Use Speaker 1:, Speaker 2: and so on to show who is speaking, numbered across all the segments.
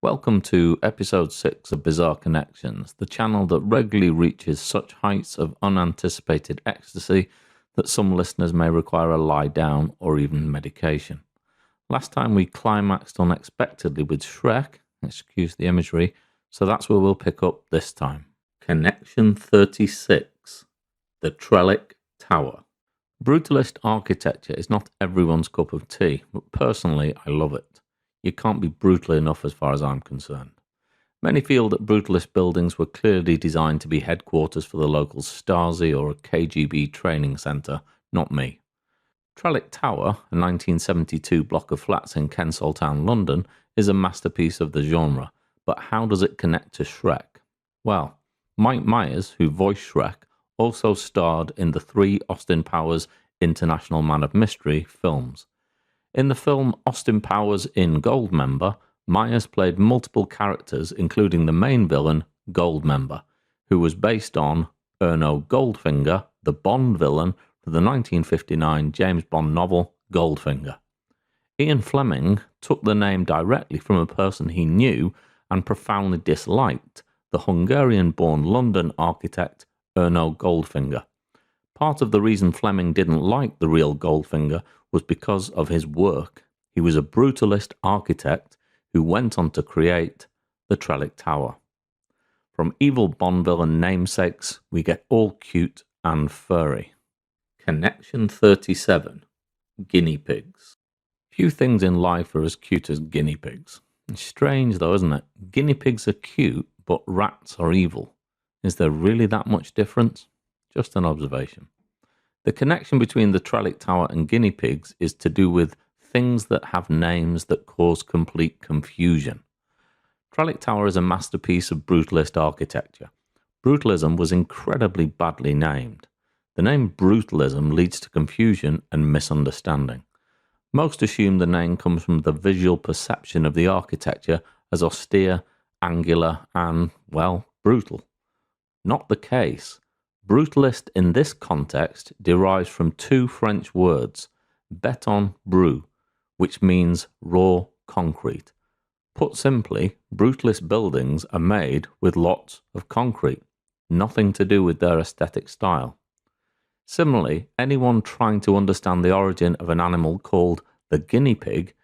Speaker 1: Welcome to episode 6 of Bizarre Connections, the channel that regularly reaches such heights of unanticipated ecstasy that some listeners may require a lie down or even medication. Last time we climaxed unexpectedly with Shrek, excuse the imagery, so that's where we'll pick up this time. Connection 36, the Trellic Tower. Brutalist architecture is not everyone's cup of tea, but personally I love it. You can't be brutal enough as far as I'm concerned. Many feel that Brutalist buildings were clearly designed to be headquarters for the local Stasi or a KGB training centre, not me. Trellic Tower, a 1972 block of flats in Kensal Town, London, is a masterpiece of the genre, but how does it connect to Shrek? Well, Mike Myers, who voiced Shrek, also starred in the 3 Austin Powers International Man of Mystery films. In the film Austin Powers in Goldmember, Myers played multiple characters, including the main villain, Goldmember, who was based on Erno Goldfinger, the Bond villain for the 1959 James Bond novel Goldfinger. Ian Fleming took the name directly from a person he knew and profoundly disliked, the Hungarian-born London architect Erno Goldfinger. Part of the reason Fleming didn't like the real Goldfinger was because of his work. He was a brutalist architect who went on to create the Trellic Tower. From evil Bond villain namesakes, we get all cute and furry. Connection 37, guinea pigs. Few things in life are as cute as guinea pigs. It's strange though, isn't it? Guinea pigs are cute, but rats are evil. Is there really that much difference? Just an observation. The connection between the Trellic Tower and guinea pigs is to do with things that have names that cause complete confusion. Trellic Tower is a masterpiece of brutalist architecture. Brutalism was incredibly badly named. The name brutalism leads to confusion and misunderstanding. Most assume the name comes from the visual perception of the architecture as austere, angular, and, well, brutal. Not the case. Brutalist in this context derives from 2 French words, béton brut, which means raw concrete. Put simply, brutalist buildings are made with lots of concrete, nothing to do with their aesthetic style. Similarly, anyone trying to understand the origin of an animal called the guinea pig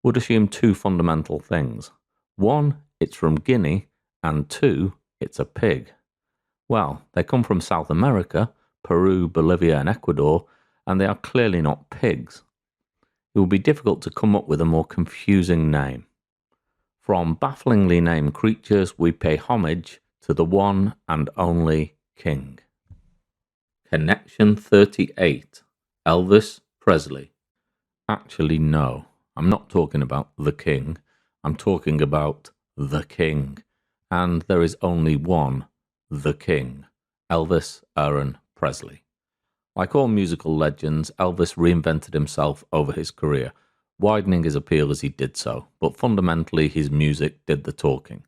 Speaker 1: would assume 2 fundamental things. 1, it's from Guinea, and 2, it's a pig. Well, they come from South America, Peru, Bolivia and Ecuador, and they are clearly not pigs. It would be difficult to come up with a more confusing name. From bafflingly named creatures, we pay homage to the one and only king. Connection 38, Elvis Presley. Actually, no, I'm not talking about the king. I'm talking about the king. And there is only one the king, Elvis Aaron Presley. Like all musical legends, Elvis reinvented himself over his career, widening his appeal as he did so, but fundamentally his music did the talking.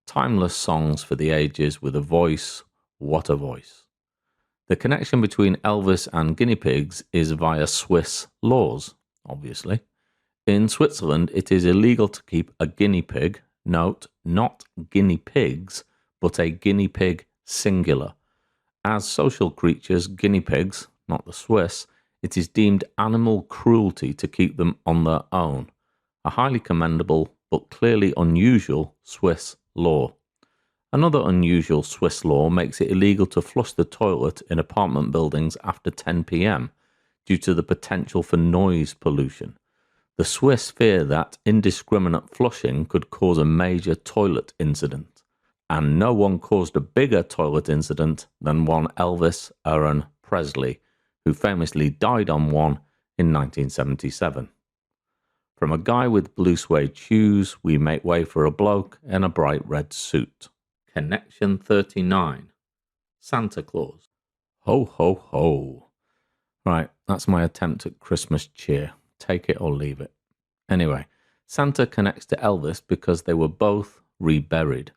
Speaker 1: Timeless songs for the ages with a voice, what a voice. The connection between Elvis and guinea pigs is via Swiss laws, obviously. In Switzerland, it is illegal to keep a guinea pig, note, not guinea pigs, but a guinea pig singular. As social creatures, guinea pigs, not the Swiss, it is deemed animal cruelty to keep them on their own. A highly commendable, but clearly unusual Swiss law. Another unusual Swiss law makes it illegal to flush the toilet in apartment buildings after 10 p.m. due to the potential for noise pollution. The Swiss fear that indiscriminate flushing could cause a major toilet incident. And no one caused a bigger toilet incident than one Elvis Aaron Presley, who famously died on one in 1977. From a guy with blue suede shoes, we make way for a bloke in a bright red suit. Connection 39, Santa Claus. Ho, ho, ho. Right, that's my attempt at Christmas cheer. Take it or leave it. Anyway, Santa connects to Elvis because they were both reburied.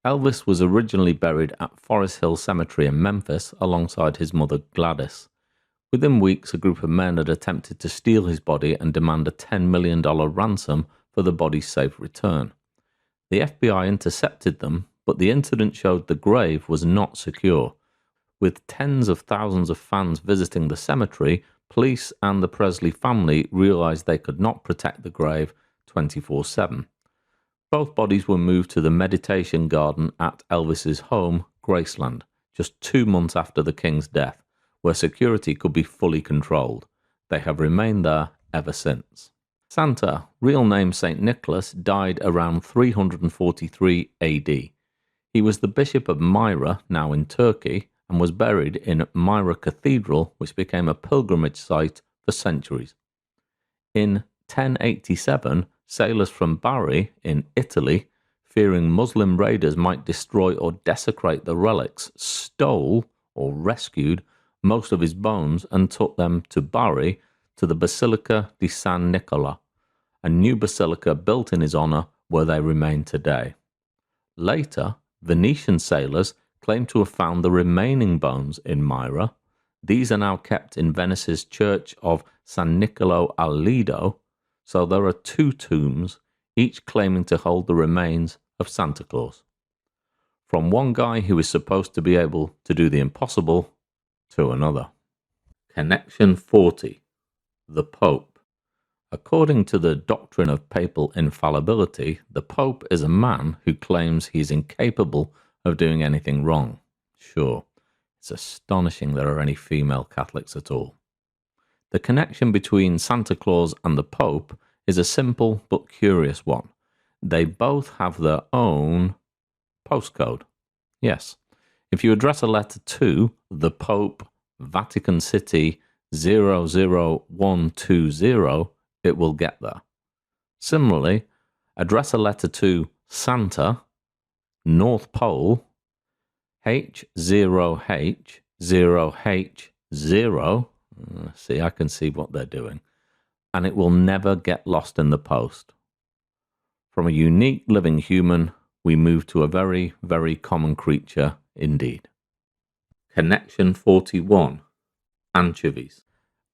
Speaker 1: Elvis was originally buried at Forest Hill Cemetery in Memphis alongside his mother Gladys. Within weeks, a group of men had attempted to steal his body and demand a $10 million ransom for the body's safe return. The FBI intercepted them, but the incident showed the grave was not secure. With tens of thousands of fans visiting the cemetery, police and the Presley family realized they could not protect the grave 24/7. Both bodies were moved to the meditation garden at Elvis's home, Graceland, just 2 months after the king's death, where security could be fully controlled. They have remained there ever since. Santa, real name St. Nicholas, died around 343 AD. He was the Bishop of Myra, now in Turkey, and was buried in Myra Cathedral, which became a pilgrimage site for centuries. In 1087, sailors from Bari in Italy, fearing Muslim raiders might destroy or desecrate the relics, stole or rescued most of his bones and took them to Bari to the Basilica di San Nicola, a new basilica built in his honour where they remain today. Later, Venetian sailors claim to have found the remaining bones in Myra. These are now kept in Venice's church of San Nicolo al Lido, so there are 2 tombs, each claiming to hold the remains of Santa Claus. From one guy who is supposed to be able to do the impossible to another. Connection 40. The Pope. According to the doctrine of papal infallibility, the Pope is a man who claims he's incapable of doing anything wrong. Sure, it's astonishing there are any female Catholics at all. The connection between Santa Claus and the Pope is a simple but curious one. They both have their own postcode. Yes, if you address a letter to the Pope, Vatican City 00120, it will get there. Similarly, address a letter to Santa, North Pole, H0H0H0. See, I can see what they're doing. And it will never get lost in the post. From a unique living human, we move to a very, very common creature indeed. Connection 41. Anchovies.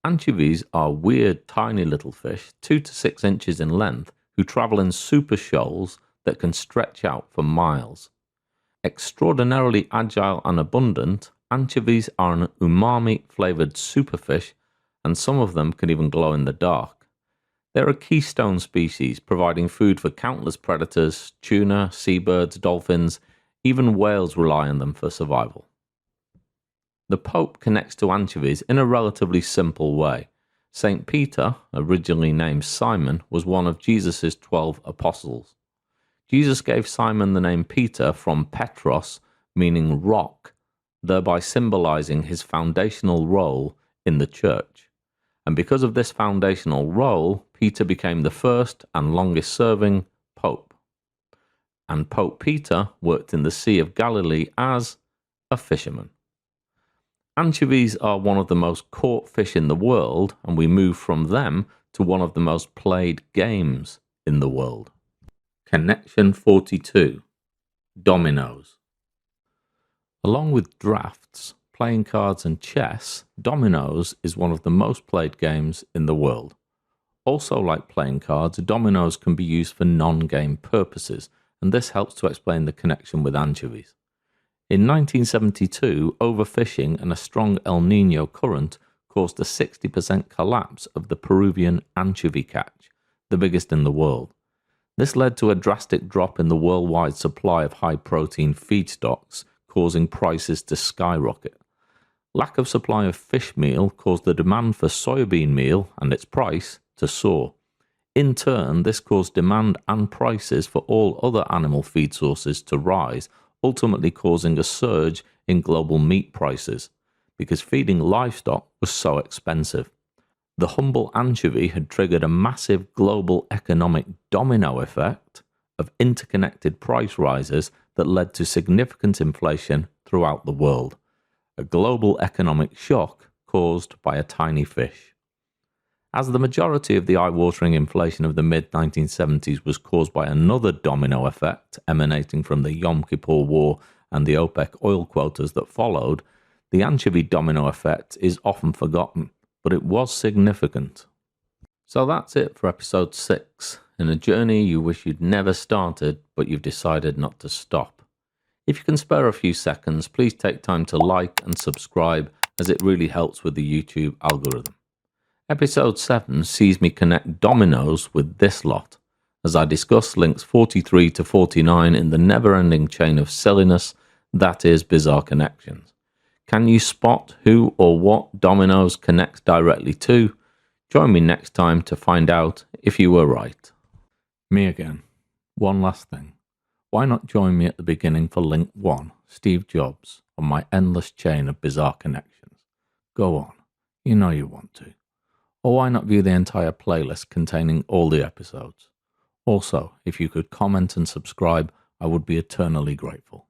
Speaker 1: Anchovies are weird, tiny little fish, 2 to 6 inches in length, who travel in super shoals that can stretch out for miles. Extraordinarily agile and abundant, anchovies are an umami-flavored superfish, and some of them can even glow in the dark. They're a keystone species, providing food for countless predators, tuna, seabirds, dolphins, even whales rely on them for survival. The Pope connects to anchovies in a relatively simple way. St. Peter, originally named Simon, was one of Jesus' 12 apostles. Jesus gave Simon the name Peter from Petros, meaning rock, thereby symbolizing his foundational role in the church. And because of this foundational role, Peter became the first and longest serving Pope. And Pope Peter worked in the Sea of Galilee as a fisherman. Anchovies are one of the most caught fish in the world, and we move from them to one of the most played games in the world. Connection 42. Dominoes. Along with drafts, playing cards and chess, dominoes is one of the most played games in the world. Also, like playing cards, dominoes can be used for non-game purposes, and this helps to explain the connection with anchovies. In 1972, overfishing and a strong El Niño current caused a 60% collapse of the Peruvian anchovy catch, the biggest in the world. This led to a drastic drop in the worldwide supply of high-protein feedstocks, causing prices to skyrocket. Lack of supply of fish meal caused the demand for soybean meal and its price to soar. In turn, this caused demand and prices for all other animal feed sources to rise, ultimately causing a surge in global meat prices, because feeding livestock was so expensive. The humble anchovy had triggered a massive global economic domino effect of interconnected price rises that led to significant inflation throughout the world. A global economic shock caused by a tiny fish. As the majority of the eye-watering inflation of the mid-1970s was caused by another domino effect emanating from the Yom Kippur War and the OPEC oil quotas that followed, the anchovy domino effect is often forgotten, but it was significant. So that's it for episode 6. in a journey you wish you'd never started, but you've decided not to stop. If you can spare a few seconds, please take time to like and subscribe, as it really helps with the YouTube algorithm. Episode 7 sees me connect dominoes with this lot, as I discuss links 43 to 49 in the never-ending chain of silliness that is bizarre connections. Can you spot who or what dominoes connect directly to? Join me next time to find out if you were right. Me again. One last thing. Why not join me at the beginning for link 1, Steve Jobs, on my endless chain of bizarre connections? Go on. You know you want to. Or why not view the entire playlist containing all the episodes? Also, if you could comment and subscribe, I would be eternally grateful.